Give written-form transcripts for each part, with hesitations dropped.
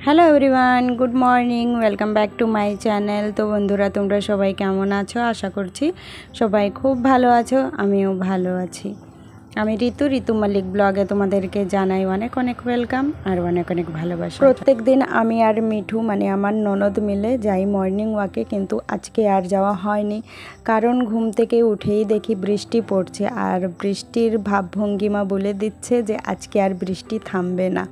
Hello everyone, good morning, welcome back to my channel. তো বন্ধুরা, তোমরা সবাই কেমন আছো? আশা করছি সবাই খুব ভালো আছো, আমিও ভালো আছি। আমি ঋতু মালিক ব্লগে তোমাদেরকে জানাই অনেক অনেক ওয়েলকাম আর অনেক অনেক ভালোবাসা। প্রত্যেক দিন আমি আর মিঠু মানে আমার ননদ মিলে যাই মর্নিং ওয়াকে, কিন্তু আজকে আর যাওয়া হয়নি, কারণ ঘুম থেকে উঠেই দেখি বৃষ্টি পড়ছে আর বৃষ্টির ভাবভঙ্গিমা বলে দিচ্ছে যে আজকে আর বৃষ্টি থামবে না।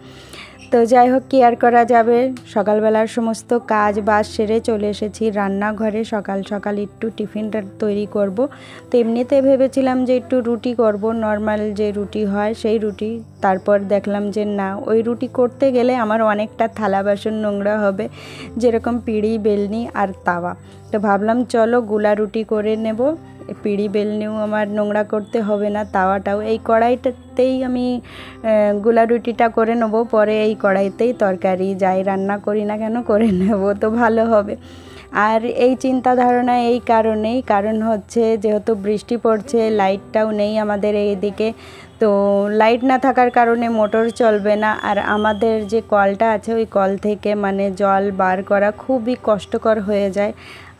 তো যাই হোক, কি আর করা যাবে, সকালবেলার সমস্ত কাজ বাজ সেরে চলে এসেছি রান্নাঘরে। সকাল সকাল একটু টিফিনটা তৈরি করব। তো এমনিতে ভেবেছিলাম যে একটু রুটি করব, নর্মাল যে রুটি হয় সেই রুটি। তারপর দেখলাম যে না, ওই রুটি করতে গেলে আমার অনেকটা থালা বাসন নোংরা হবে, যেরকম পিঁড়ি, বেলনি আর তাওয়া। তো ভাবলাম চলো গোলা রুটি করে নেব, পিঁড়ি বেলনিও আমার নোংরা করতে হবে না, তাওয়াটাও। এই কড়াইটাতেই আমি গোলা রুটিটা করে নেব, পরে এই কড়াইতেই তরকারি যাই রান্না করি না কেন করে নেব, তো ভালো হবে। আর এই চিন্তা ধারণা এই কারণেই, কারণ হচ্ছে যেহেতু বৃষ্টি পড়ছে, লাইটটাও নেই আমাদের এইদিকে। তো লাইট না থাকার কারণে মোটর চলবে না, আর আমাদের যে কলটা আছে ওই কল থেকে মানে জল বার করা খুবই কষ্টকর হয়ে যায়।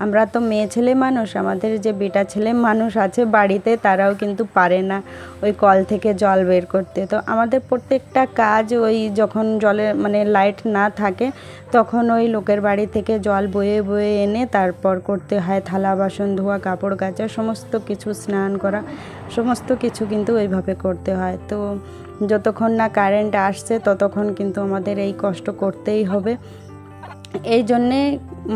আমরা তো মেয়ে ছেলে মানুষ, আমাদের যে বেটা ছেলে মানুষ আছে বাড়িতে, তারাও কিন্তু পারে না ওই কল থেকে জল বের করতে। তো আমাদের প্রত্যেকটা কাজ ওই যখন জলের মানে লাইট না থাকে তখন ওই লোকের বাড়ি থেকে জল বয়ে বয়ে এনে তারপর করতে হয়। থালা বাসন ধোয়া, কাপড় কাচা, সমস্ত কিছু, স্নান করা, সমস্ত কিছু কিন্তু ওইভাবে করতে হয়। তো যতক্ষণ না কারেন্ট আসছে ততক্ষণ কিন্তু আমাদের এই কষ্ট করতেই হবে। এই জন্যে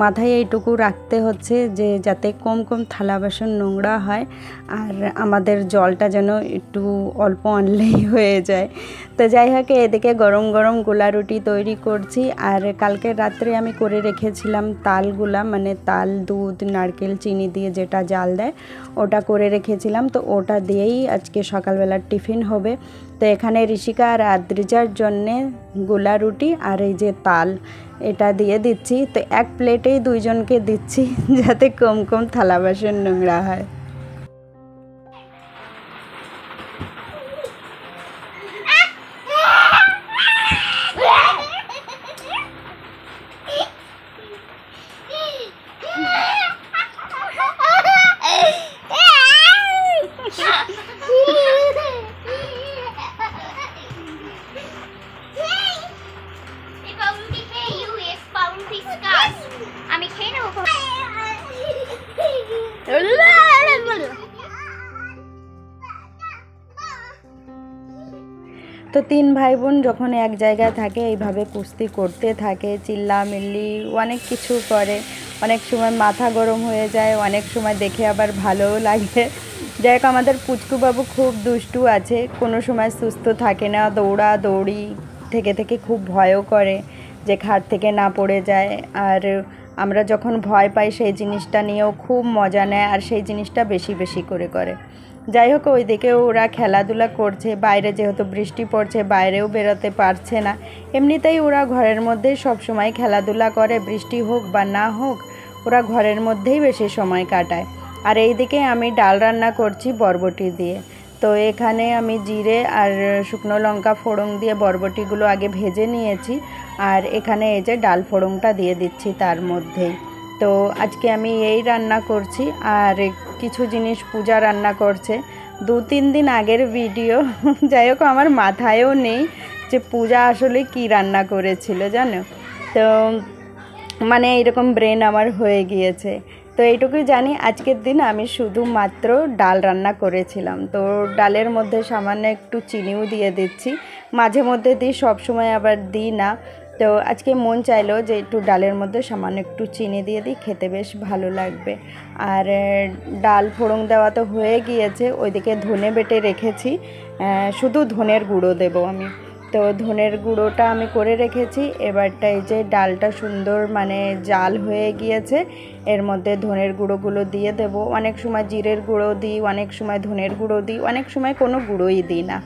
মাথায় এইটুকু রাখতে হচ্ছে যে যাতে কম কম থালা বাসন নোংরা হয় আর আমাদের জলটা যেন একটু অল্প আনলেই হয়ে যায়। তো যাই হোক, এদিকে গরম গরম গোলা রুটি তৈরি করছি। আর কালকে রাত্রে আমি করে রেখেছিলাম তালগুলা, মানে তাল, দুধ, নারকেল, চিনি দিয়ে যেটা জাল দেয় ওটা করে রেখেছিলাম। তো ওটা দিয়েই আজকে সকালবেলার টিফিন হবে। তো এখানে ঋষিকা আর আদ্রিজার জন্যে গোলা রুটি আর এই যে তাল এটা দিয়ে দিচ্ছি। তো এক প্লেটেই দুইজনকে দিচ্ছি যাতে কম কম থালা বাসন নোংরা হয়। তো তিন ভাই বোন যখন এক জায়গায় থাকে এইভাবে কুস্তি করতে থাকে, চিল্লামিল্লি অনেক কিছু করে। অনেক সময় মাথা গরম হয়ে যায়, অনেক সময় দেখে আবার ভালোও লাগে। যাই হোক, আমাদের পুচকুবাবু খুব দুষ্টু আছে, কোনো সময় সুস্থ থাকে না, দৌড়া দৌড়ি থেকে থেকে খুব ভয়ও করে যে খাট থেকে না পড়ে যায়। আর আমরা যখন ভয় পাই সেই জিনিসটা নিয়েও খুব মজা নেয় আর সেই জিনিসটা বেশি বেশি করে। যাই হোক, ওইদিকে ওরা খেলাধুলা করছে, বাইরে যেহেতু বৃষ্টি পড়ছে বাইরেও বেরোতে পারছে না। এমনিতেই ওরা ঘরের মধ্যেই সব সময় খেলাধুলা করে, বৃষ্টি হোক বা না হোক ওরা ঘরের মধ্যেই বেশি সময় কাটায়। আর এইদিকে আমি ডাল রান্না করছি বরবটি দিয়ে। তো এখানে আমি জিরে আর শুকনো লঙ্কা ফোড়ন দিয়ে বরবটিগুলো আগে ভেজে নিয়েছি, আর এখানে এই যে ডাল ফোড়নটা দিয়ে দিচ্ছি তার মধ্যেই। তো আজকে আমি এই রান্না করছি। আর কিছু জিনিস পূজা রান্না করছে, 2-3 দিন আগের ভিডিও। যাই হোক, আমার মাথায়ও নেই যে পূজা আসলে কি রান্না করেছিল জানো। তো মানে এইরকম ব্রেন আমার হয়ে গিয়েছে। তো এইটুকুই জানি, আজকের দিন আমি শুধুমাত্র ডাল রান্না করেছিলাম। তো ডালের মধ্যে সামান্য একটু চিনিও দিয়ে দিচ্ছি, মাঝে মধ্যে দিই, সবসময় আবার দিই না। তো আজকে মন চাইলো যে একটু ডালের মধ্যে সামান্য একটু চিনি দিয়ে দিই, খেতে বেশ ভালো লাগবে। আর ডাল ফোড়ন দেওয়া তো হয়ে গিয়েছে, ওইদিকে ধনে বেটে রেখেছি, শুধু ধনের গুঁড়ো দেবো আমি। তো ধনের গুঁড়োটা আমি করে রেখেছি। এবারটা এই যে ডালটা সুন্দর মানে জাল হয়ে গিয়েছে, এর মধ্যে ধনের গুঁড়োগুলো দিয়ে দেব। অনেক সময় জিরের গুঁড়ো দিই, অনেক সময় ধনের গুঁড়ো দিই, অনেক সময় কোনো গুঁড়োই দিই না,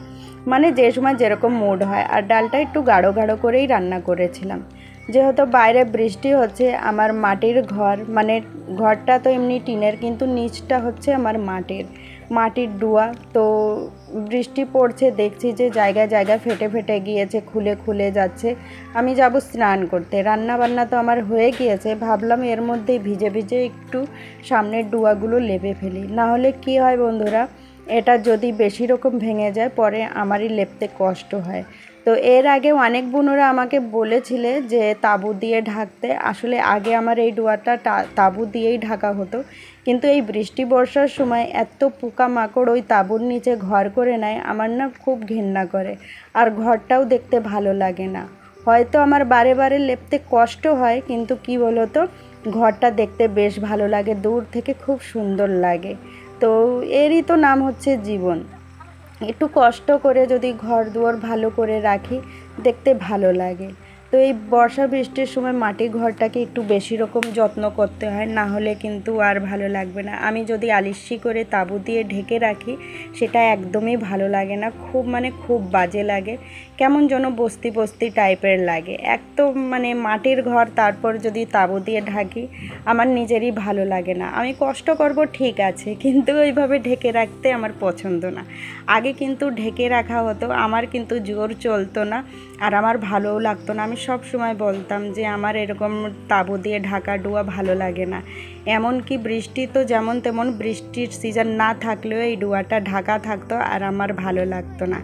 মানে যে সময় যেরকম মুড হয়। আর ডালটা একটু গাঢ় গাঢ় করেই রান্না করেছিলাম। যেহেতু বাইরে বৃষ্টি হচ্ছে, আমার মাটির ঘর, মানে ঘরটা তো এমনি টিনের, কিন্তু নিচটা হচ্ছে আমার মাটির ডুয়া। তো বৃষ্টি পড়ছে, দেখছি যে জায়গায় জায়গায় ফেটে ফেটে গিয়েছে, খুলে খুলে যাচ্ছে। আমি যাব স্নান করতে, রান্না বান্না তো আমার হয়ে গিয়েছে, ভাবলাম এর মধ্যেই ভিজে ভিজে একটু সামনের ডুয়াগুলো লেপে ফেলি। না হলে কী হয় বন্ধুরা, এটা যদি বেশি রকম ভেঙে যায় পরে আমারই লেপতে কষ্ট হয়। তো এর আগে অনেক বোনরা আমাকে বলেছিলে যে তাঁবু দিয়ে ঢাকতে। আসলে আগে আমার এই ডুয়াটা তাঁবু দিয়েই ঢাকা হতো, কিন্তু এই বৃষ্টি বর্ষার সময় এত পোকামাকড় ওই তাঁবুর নিচে ঘর করে নেয়, আমার না খুব ঘেন্না করে, আর ঘরটাও দেখতে ভালো লাগে না। হয়তো আমার বারে বারে লেপতে কষ্ট হয়, কিন্তু কি বলো তো, ঘরটা দেখতে বেশ ভালো লাগে, দূর থেকে খুব সুন্দর লাগে। তো এরই তো নাম হচ্ছে জীবন। একটু কষ্ট করে যদি ঘর দুয়ার ভালো করে রাখি, দেখতে ভালো লাগে। তো এই বর্ষা বৃষ্টির সময় মাটির ঘরটাকে একটু বেশি রকম যত্ন করতে হয়, না হলে কিন্তু আর ভালো লাগবে না। আমি যদি আলিস্যি করে তাঁবু দিয়ে ঢেকে রাখি, সেটা একদমই ভালো লাগে না, খুব বাজে লাগে, কেমন যেন বস্তি বস্তি টাইপের লাগে। এক তো মানে মাটির ঘর, তারপর যদি তাঁবু দিয়ে ঢাকি, আমার নিজেরই ভালো লাগে না। আমি কষ্ট করব ঠিক আছে, কিন্তু ওইভাবে ঢেকে রাখতে আমার পছন্দ না। আগে কিন্তু ঢেকে রাখা হতো, আমার কিন্তু জোর চলতো না, আর আমার ভালোও লাগতো না। আমি সব সময় বলতাম যে আমার এরকম তাঁবু দিয়ে ঢাকা ডুয়া ভালো লাগে না। এমনকি বৃষ্টি তো যেমন তেমন, বৃষ্টির সিজন না থাকলেও এই ডুয়াটা ঢাকা থাকতো, আর আমার ভালো লাগতো না।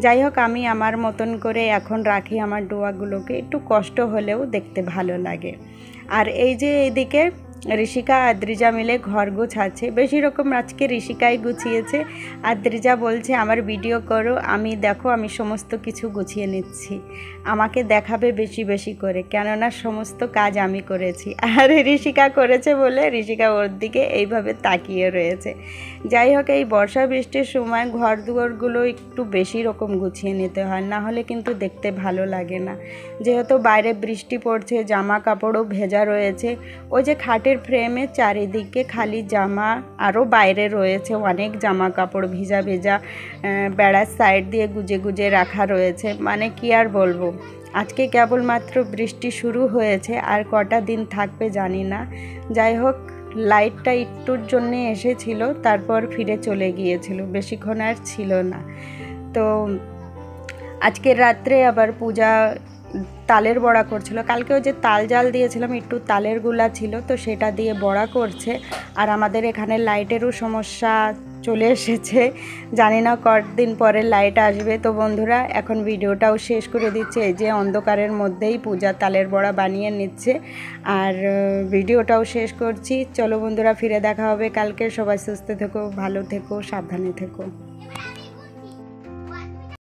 যাই হোক, আমি আমার মতন করে এখন রাখি আমার ডুয়াগুলোকে, একটু কষ্ট হলেও দেখতে ভালো লাগে। আর এই যে এইদিকে ঋষিকা আর দ্রিজা মিলে ঘর গুছাচ্ছে, বেশি রকম আজকে ঋষিকাই গুছিয়েছে, আর দ্রিজা বলছে আমার ভিডিও করো, আমি দেখো আমি সমস্ত কিছু গুছিয়ে নিচ্ছি, আমাকে দেখাবে বেশি বেশি করে, কেননা সমস্ত কাজ আমি করেছি। আর ঋষিকা করেছে বলে ঋষিকা ওর দিকে এইভাবে তাকিয়ে রয়েছে। যাই হোক, এই বর্ষা বৃষ্টির সময় ঘর দুয়ারগুলো একটু বেশি রকম গুছিয়ে নিতে হয়, না হলে কিন্তু দেখতে ভালো লাগে না। যেহেতু বাইরে বৃষ্টি পড়ছে, জামা কাপড়ও ভেজা রয়েছে, ওই যে খাটের ফ্রেমে চারিদিকে খালি জামা, আরও বাইরে রয়েছে অনেক জামা কাপড় ভিজা ভেজা, বেড়ার সাইড দিয়ে গুজে গুজে রাখা রয়েছে। মানে কি আর বলবো, আজকে কেবলমাত্র বৃষ্টি শুরু হয়েছে, আর কটা দিন থাকবে জানি না। যাই হোক, লাইটটা একটুর জন্যে এসেছিল, তারপর ফিরে চলে গিয়েছিল, বেশিক্ষণ আর ছিল না। তো আজকের রাত্রে আবার পূজা তালের বড়া করছিল। কালকে ওই যে তাল জাল দিয়েছিলাম, একটু তালের গুলা ছিল, তো সেটা দিয়ে বড়া করছে। আর আমাদের এখানে লাইটেরও সমস্যা চলে এসেছে, জানি না কতদিন পরে লাইট আসবে। তো বন্ধুরা, এখন ভিডিওটাও শেষ করে দিচ্ছে। এই যে অন্ধকারের মধ্যেই পূজা তালের বড়া বানিয়ে নিচ্ছে, আর ভিডিওটাও শেষ করছি। চলো বন্ধুরা, ফিরে দেখা হবে কালকে। সবাই সুস্থ থেকো, ভালো থেকো, সাবধানে থেকো।